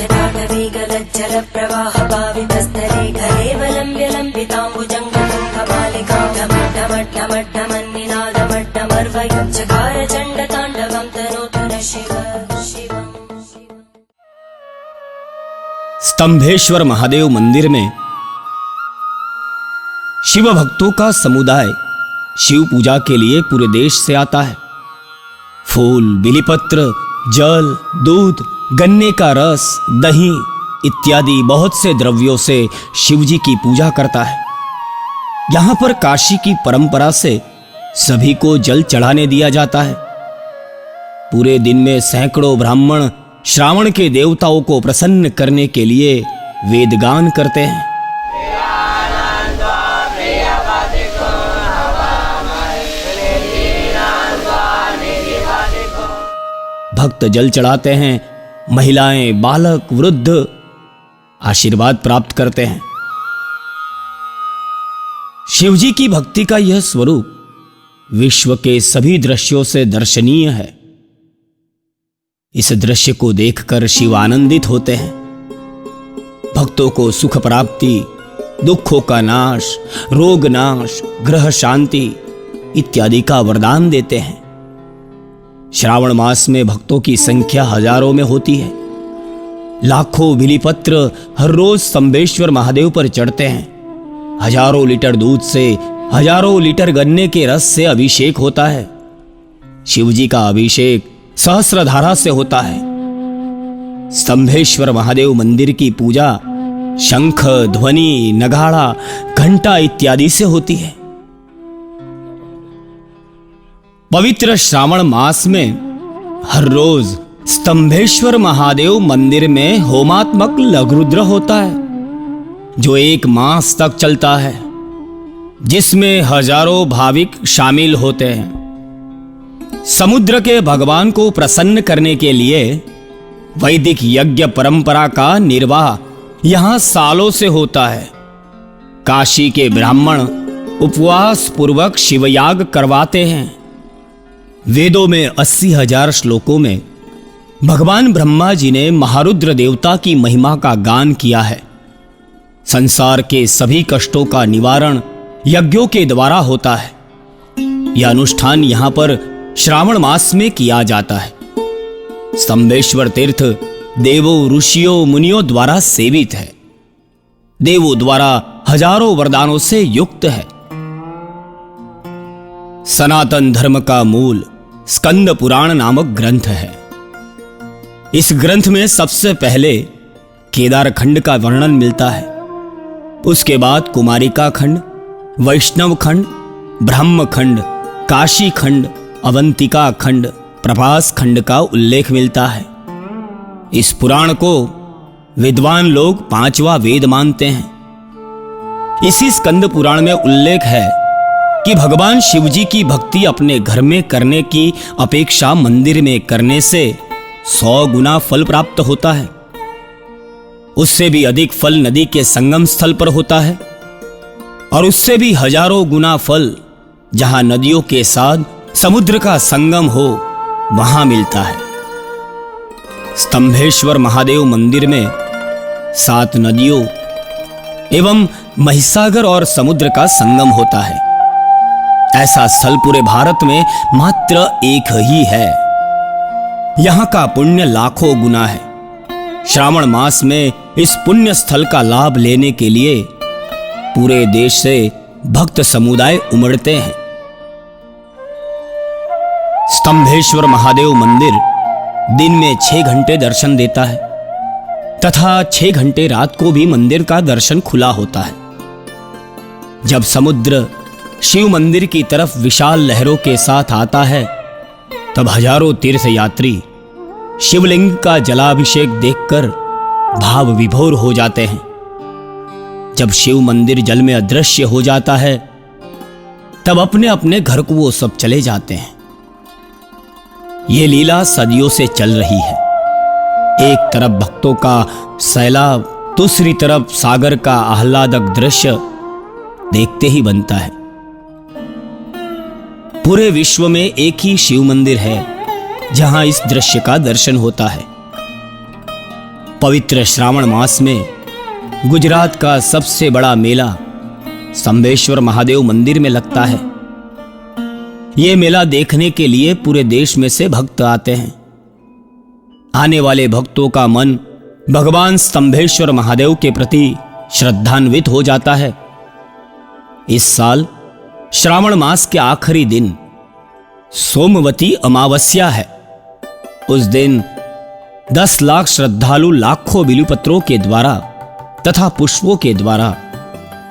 जटाटवी गलज्जल प्रवाह पावितस्तरे घरेवलम्ब्य लम्बिताम्बुजङ्गतुङ्गमालिकां ढमड्ढमड्ढमड्ढमन्निनादमड्ढमर्वयुञ्चकार चण्डताण्डवं तनोतु न शिव शिवम्। स्तंभेश्वर महादेव मंदिर में शिव भक्तों का समुदाय शिव पूजा के लिए पूरे देश से आता है। फूल, बिलीपत्र, जल, दूध, गन्ने का रस, दही इत्यादि बहुत से द्रव्यों से शिव जी की पूजा करता है। यहां पर काशी की परंपरा से सभी को जल चढ़ाने दिया जाता है। पूरे दिन में सैकड़ों ब्राह्मण श्रावण के देवताओं को प्रसन्न करने के लिए वेदगान करते हैं। भक्त जल चढ़ाते हैं, महिलाएं, बालक, वृद्ध आशीर्वाद प्राप्त करते हैं। शिवजी की भक्ति का यह स्वरूप विश्व के सभी दृश्यों से दर्शनीय है। इस दृश्य को देखकर शिव आनंदित होते हैं। भक्तों को सुख प्राप्ति, दुखों का नाश, रोग नाश, ग्रह शांति इत्यादि का वरदान देते हैं। श्रावण मास में भक्तों की संख्या हजारों में होती है। लाखों बिलीपत्र हर रोज स्तंभेश्वर महादेव पर चढ़ते हैं। हजारों लीटर दूध से, हजारों लीटर गन्ने के रस से अभिषेक होता है। शिवजी का अभिषेक सहस्रधारा से होता है। स्तंभेश्वर महादेव मंदिर की पूजा शंख, ध्वनि, नगाड़ा, घंटा इत्यादि से होती है। पवित्र श्रावण मास में हर रोज स्तंभेश्वर महादेव मंदिर में होमात्मक लघुरुद्र होता है, जो 1 मास तक चलता है, जिसमें हजारों भाविक शामिल होते हैं। समुद्र के भगवान को प्रसन्न करने के लिए वैदिक यज्ञ परंपरा का निर्वाह यहां सालों से होता है। काशी के ब्राह्मण उपवास पूर्वक शिवयाग करवाते हैं। वेदों में 80,000 श्लोकों में भगवान ब्रह्मा जी ने महारुद्र देवता की महिमा का गान किया है। संसार के सभी कष्टों का निवारण यज्ञों के द्वारा होता है। यह अनुष्ठान यहां पर श्रावण मास में किया जाता है। स्तंभेश्वर तीर्थ देवों, ऋषियों, मुनियों द्वारा सेवित है। देवों द्वारा हजारों वरदानों से युक्त है। सनातन धर्म का मूल स्कंद पुराण नामक ग्रंथ है। इस ग्रंथ में सबसे पहले केदार खंड का वर्णन मिलता है। उसके बाद कुमारिका खंड, वैष्णव खंड, ब्रह्म खंड, काशी खंड, अवंतिका खंड, प्रभास खंड का उल्लेख मिलता है। इस पुराण को विद्वान लोग 5वां वेद मानते हैं। इसी स्कंद पुराण में उल्लेख है कि भगवान शिवजी की भक्ति अपने घर में करने की अपेक्षा मंदिर में करने से 100 गुना फल प्राप्त होता है। उससे भी अधिक फल नदी के संगम स्थल पर होता है, और उससे भी हजारों गुना फल जहां नदियों के साथ समुद्र का संगम हो वहां मिलता है। स्तंभेश्वर महादेव मंदिर में 7 नदियों एवं महिसागर और समुद्र का संगम होता है। ऐसा स्थल पूरे भारत में मात्र एक ही है। यहां का पुण्य लाखों गुना है। श्रावण मास में इस पुण्य स्थल का लाभ लेने के लिए पूरे देश से भक्त समुदाय उमड़ते हैं। स्तंभेश्वर महादेव मंदिर दिन में 6 घंटे दर्शन देता है तथा 6 घंटे रात को भी मंदिर का दर्शन खुला होता है। जब समुद्र शिव मंदिर की तरफ विशाल लहरों के साथ आता है, तब हजारों तीर्थ यात्री शिवलिंग का जलाभिषेक देखकर भाव विभोर हो जाते हैं। जब शिव मंदिर जल में अदृश्य हो जाता है, तब अपने अपने घर को वो सब चले जाते हैं। ये लीला सदियों से चल रही है। एक तरफ भक्तों का सैलाब, दूसरी तरफ सागर का आह्लादक दृश्य देखते ही बनता है। पूरे विश्व में एक ही शिव मंदिर है जहां इस दृश्य का दर्शन होता है। पवित्र श्रावण मास में गुजरात का सबसे बड़ा मेला स्तंभेश्वर महादेव मंदिर में लगता है। ये मेला देखने के लिए पूरे देश में से भक्त आते हैं। आने वाले भक्तों का मन भगवान स्तंभेश्वर महादेव के प्रति श्रद्धान्वित हो जाता है। इस साल श्रावण मास के आखिरी दिन सोमवती अमावस्या है। उस दिन 10 लाख श्रद्धालु लाखों बिल्वपत्रों के द्वारा तथा पुष्पों के द्वारा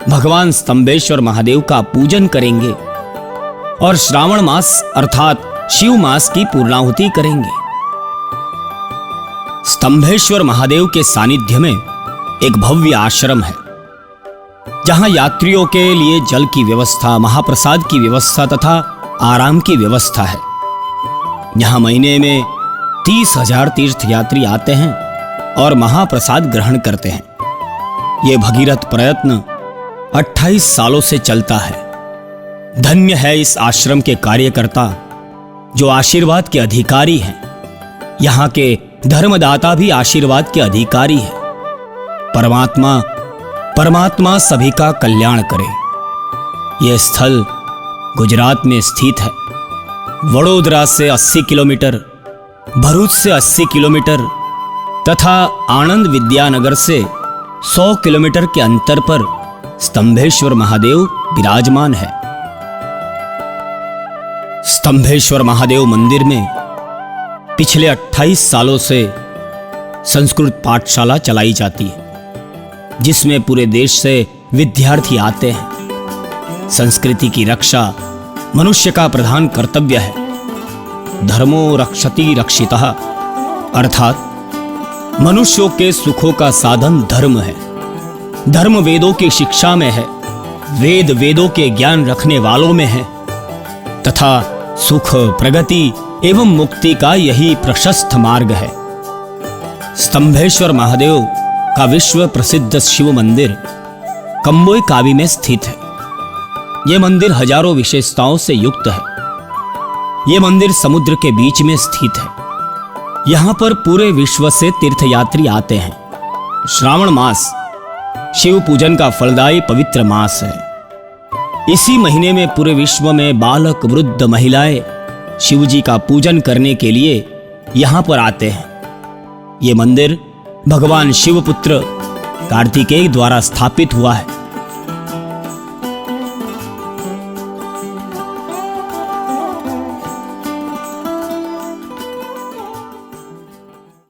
भगवान स्तंभेश्वर महादेव का पूजन करेंगे और श्रावण मास अर्थात शिव मास की पूर्णाहुति करेंगे। स्तंभेश्वर महादेव के सानिध्य में एक भव्य आश्रम है, जहां यात्रियों के लिए जल की व्यवस्था, महाप्रसाद की व्यवस्था तथा आराम की व्यवस्था है। यहां महीने में 30,000 तीर्थयात्री आते हैं और महाप्रसाद ग्रहण करते हैं। यह भगीरथ प्रयत्न 28 सालों से चलता है। धन्य है इस आश्रम के कार्यकर्ता जो आशीर्वाद के अधिकारी हैं। यहाँ के धर्मदाता भी आशीर्वाद के अधिकारी हैं। परमात्मा सभी का कल्याण करे। यह स्थल गुजरात में स्थित है। वडोदरा से 80 किलोमीटर, भरूच से 80 किलोमीटर तथा आनंद विद्यानगर से 100 किलोमीटर के अंतर पर स्तंभेश्वर महादेव विराजमान है। स्तंभेश्वर महादेव मंदिर में पिछले 28 सालों से संस्कृत पाठशाला चलाई जाती है, जिसमें पूरे देश से विद्यार्थी आते हैं। संस्कृति की रक्षा मनुष्य का प्रधान कर्तव्य है। धर्मो रक्षति रक्षितः, अर्थात मनुष्यों के सुखों का साधन धर्म है। धर्म वेदों की शिक्षा में है, वेद वेदों के ज्ञान रखने वालों में है तथा सुख, प्रगति एवं मुक्ति का यही प्रशस्त मार्ग है। स्तंभेश्वर महादेव का विश्व प्रसिद्ध शिव मंदिर कंबोई कावी में स्थित है। यह मंदिर हजारों विशेषताओं से युक्त है। यह मंदिर समुद्र के बीच में स्थित है। यहां पर पूरे विश्व से तीर्थयात्री आते हैं। श्रावण मास शिव पूजन का फलदायी पवित्र मास है। इसी महीने में पूरे विश्व में बालक, वृद्ध, महिलाएं शिव जी का पूजन करने के लिए यहां पर आते हैं। यह मंदिर भगवान शिवपुत्र कार्तिकेय द्वारा स्थापित हुआ है।